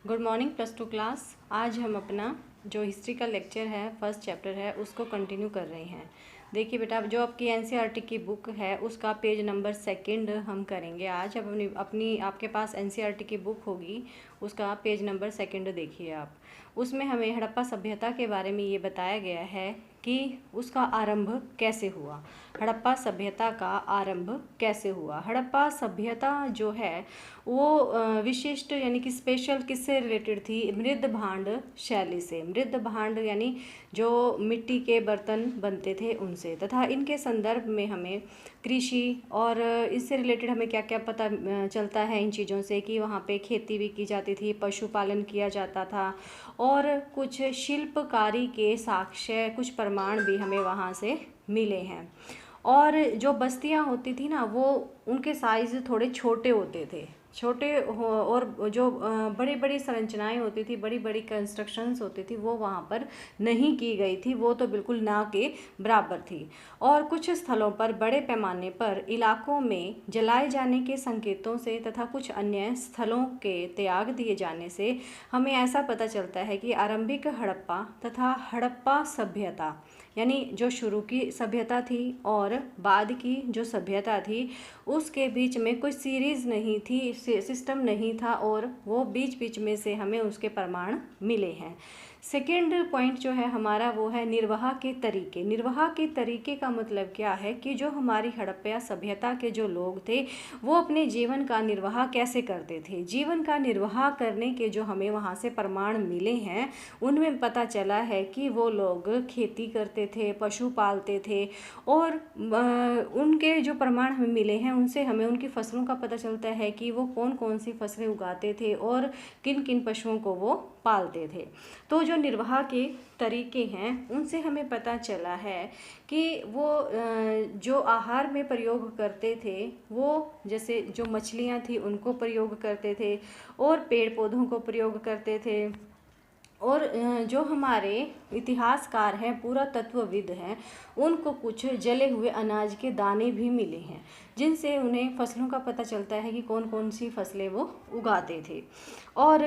Good morning plus two class. आज हम अपना जो हिस्ट्री का लेक्चर है, फर्स्ट चैप्टर है, उसको कंटिन्यू कर रहे हैं। देखिए बेटा, जो आपकी एनसीईआरटी की बुक है उसका पेज नंबर 2 हम करेंगे आज। अब अपनी आपके पास एनसीईआरटी की बुक होगी, उसका पेज नंबर 2 देखिए आप। उसमें हमें हड़प्पा सभ्यता के बारे में ये बताया गया है कि उसका आरंभ कैसे हुआ। हड़प्पा सभ्यता का आरंभ कैसे हुआ। हड़प्पा सभ्यता जो है वो विशिष्ट यानी कि स्पेशल किससे रिलेटेड थी? मृद भांड शैली से। मृद भांड यानी जो मिट्टी के बर्तन बनते थे उनसे, तथा इनके संदर्भ में हमें कृषि और इससे रिलेटेड हमें क्या क्या पता चलता है इन चीज़ों से कि वहाँ पे खेती भी की जाती थी, पशुपालन किया जाता था और कुछ शिल्पकारी के साक्ष्य, कुछ प्रमाण भी हमें वहाँ से मिले हैं। और जो बस्तियाँ होती थी ना, वो उनके साइज़ थोड़े छोटे होते थे, छोटे हो, और जो बड़ी बड़ी संरचनाएं होती थी, बड़ी बड़ी कंस्ट्रक्शंस होती थी, वो वहाँ पर नहीं की गई थी, वो तो बिल्कुल ना के बराबर थी। और कुछ स्थलों पर बड़े पैमाने पर इलाकों में जलाए जाने के संकेतों से तथा कुछ अन्य स्थलों के त्याग दिए जाने से हमें ऐसा पता चलता है कि आरंभिक हड़प्पा तथा हड़प्पा सभ्यता यानी जो शुरू की सभ्यता थी और बाद की जो सभ्यता थी, उसके बीच में कोई सीरीज़ नहीं थी, सिस्टम नहीं था, और वो बीच बीच में से हमें उसके प्रमाण मिले हैं। सेकेंड पॉइंट जो है हमारा वो है निर्वाह के तरीके। निर्वाह के तरीके का मतलब क्या है कि जो हमारी हड़प्पा सभ्यता के जो लोग थे वो अपने जीवन का निर्वाह कैसे करते थे। जीवन का निर्वाह करने के जो हमें वहाँ से प्रमाण मिले हैं उनमें पता चला है कि वो लोग खेती करते थे, पशु पालते थे, और उनके जो प्रमाण हमें मिले हैं उनसे हमें उनकी फसलों का पता चलता है कि वो कौन कौन सी फसलें उगाते थे और किन किन पशुओं को वो पालते थे। तो जो निर्वाह के तरीके हैं उनसे हमें पता चला है कि वो जो आहार में प्रयोग करते थे वो जैसे जो मछलियाँ थी उनको प्रयोग करते थे और पेड़ पौधों को प्रयोग करते थे। और जो हमारे इतिहासकार हैं, पुरातत्वविद हैं, उनको कुछ जले हुए अनाज के दाने भी मिले हैं जिनसे उन्हें फसलों का पता चलता है कि कौन कौन सी फसलें वो उगाते थे। और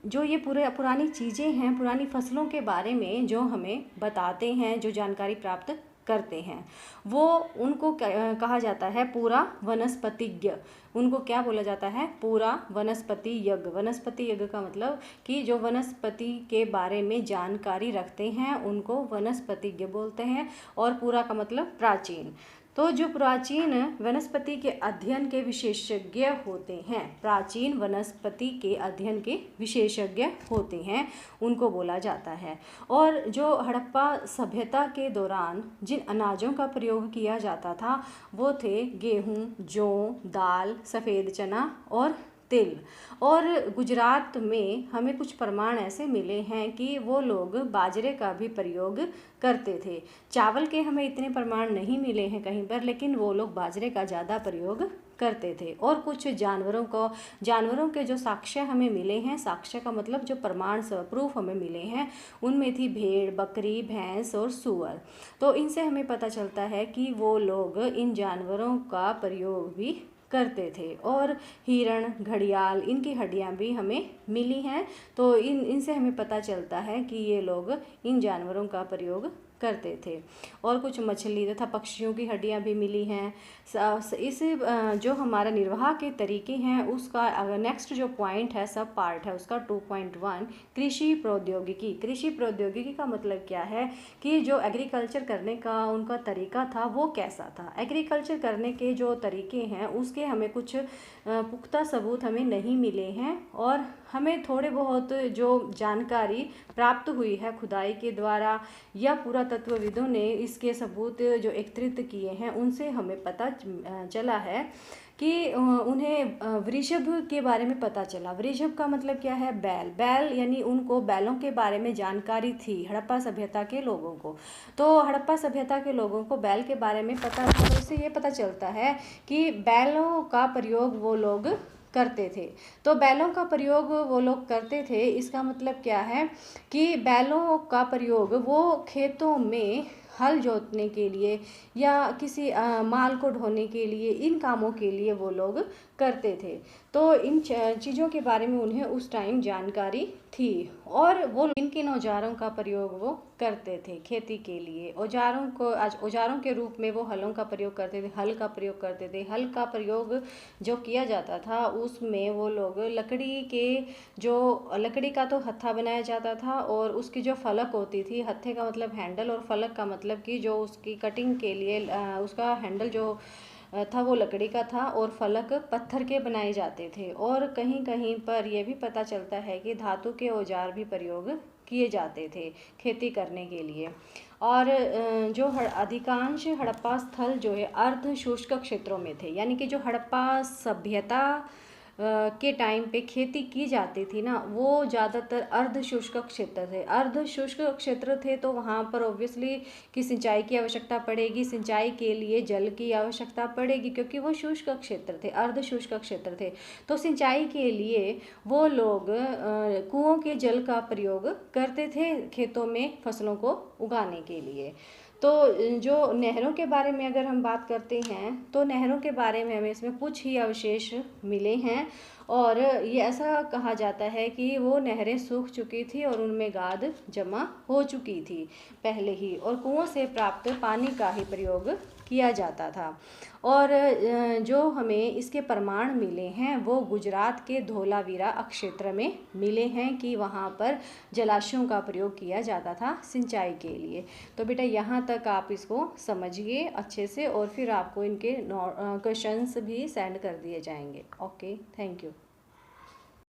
जो ये पुरानी चीज़ें हैं, पुरानी फसलों के बारे में जो हमें बताते हैं, जो जानकारी प्राप्त करते हैं, वो उनको कहा जाता है पूरा वनस्पतिज्ञ। उनको क्या बोला जाता है? पूरा वनस्पति यज्ञ। वनस्पति यज्ञ का मतलब कि जो वनस्पति के बारे में जानकारी रखते हैं उनको वनस्पतिज्ञ बोलते हैं। और पूरा का मतलब प्राचीन। तो जो प्राचीन वनस्पति के अध्ययन के विशेषज्ञ होते हैं, प्राचीन वनस्पति के अध्ययन के विशेषज्ञ होते हैं, उनको बोला जाता है। और जो हड़प्पा सभ्यता के दौरान जिन अनाजों का प्रयोग किया जाता था वो थे गेहूँ, जौ, दाल, सफ़ेद चना और तिल। और गुजरात में हमें कुछ प्रमाण ऐसे मिले हैं कि वो लोग बाजरे का भी प्रयोग करते थे। चावल के हमें इतने प्रमाण नहीं मिले हैं कहीं पर, लेकिन वो लोग बाजरे का ज़्यादा प्रयोग करते थे। और कुछ जानवरों के जो साक्ष्य हमें मिले हैं, साक्ष्य का मतलब जो प्रमाण प्रूफ हमें मिले हैं, उनमें थी भेड़, बकरी, भैंस और सूअर। तो इनसे हमें पता चलता है कि वो लोग इन जानवरों का प्रयोग भी करते थे। और हिरण, घड़ियाल, इनकी हड्डियां भी हमें मिली हैं। तो इनसे हमें पता चलता है कि ये लोग इन जानवरों का प्रयोग करते थे। और कुछ मछली तथा पक्षियों की हड्डियां भी मिली हैं। इस जो हमारा निर्वाह के तरीके हैं उसका नेक्स्ट जो पॉइंट है, सब पार्ट है उसका 2.1 कृषि प्रौद्योगिकी। कृषि प्रौद्योगिकी का मतलब क्या है कि जो एग्रीकल्चर करने का उनका तरीका था वो कैसा था। एग्रीकल्चर करने के जो तरीके हैं उसके हमें कुछ पुख्ता सबूत हमें नहीं मिले हैं, और हमें थोड़े बहुत जो जानकारी प्राप्त हुई है खुदाई के द्वारा या पुरातत्वविदों ने इसके सबूत जो एकत्रित किए हैं उनसे हमें पता चला है कि उन्हें वृषभ के बारे में पता चला। वृषभ का मतलब क्या है? बैल यानी उनको बैलों के बारे में जानकारी थी हड़प्पा सभ्यता के लोगों को। तो हड़प्पा सभ्यता के लोगों को बैल के बारे में पता था, तो इससे ये पता चलता है कि बैलों का प्रयोग वो लोग करते थे। तो बैलों का प्रयोग वो लोग करते थे, इसका मतलब क्या है कि बैलों का प्रयोग वो खेतों में हल जोतने के लिए या किसी माल को ढोने के लिए, इन कामों के लिए वो लोग करते थे। तो इन चीज़ों के बारे में उन्हें उस टाइम जानकारी थी और वो किन किन औजारों का प्रयोग वो करते थे खेती के लिए। औजारों को आज औजारों के रूप में वो हलों का प्रयोग करते थे, हल का प्रयोग करते थे। हल का प्रयोग जो किया जाता था उसमें वो लोग लकड़ी का तो हत्था बनाया जाता था और उसकी जो फलक होती थी, हत्थे का मतलब हैंडल और फलक का मतलब कि जो उसकी कटिंग के लिए उसका हैंडल जो था वो लकड़ी का था और फलक पत्थर के बनाए जाते थे। और कहीं कहीं पर यह भी पता चलता है कि धातु के औजार भी प्रयोग किए जाते थे खेती करने के लिए। और जो अधिकांश हड़प्पा स्थल जो है अर्ध शुष्क क्षेत्रों में थे, यानी कि जो हड़प्पा सभ्यता के टाइम पे खेती की जाती थी ना, वो ज़्यादातर अर्ध शुष्क क्षेत्र थे। अर्ध शुष्क क्षेत्र थे तो वहाँ पर ऑब्वियसली कि सिंचाई की आवश्यकता पड़ेगी, सिंचाई के लिए जल की आवश्यकता पड़ेगी क्योंकि वो शुष्क क्षेत्र थे, अर्ध शुष्क क्षेत्र थे। तो सिंचाई के लिए वो लोग कुओं के जल का प्रयोग करते थे खेतों में फसलों को उगाने के लिए। तो जो नहरों के बारे में अगर हम बात करते हैं तो नहरों के बारे में हमें इसमें कुछ ही अवशेष मिले हैं और ये ऐसा कहा जाता है कि वो नहरें सूख चुकी थी और उनमें गाद जमा हो चुकी थी पहले ही, और कुओं से प्राप्त पानी का ही प्रयोग किया जाता था। और जो हमें इसके प्रमाण मिले हैं वो गुजरात के धोलावीरा क्षेत्र में मिले हैं कि वहाँ पर जलाशयों का प्रयोग किया जाता था सिंचाई के लिए। तो बेटा यहाँ तक आप इसको समझिए अच्छे से और फिर आपको इनके क्वेश्चंस भी सेंड कर दिए जाएंगे। Okay, thank you.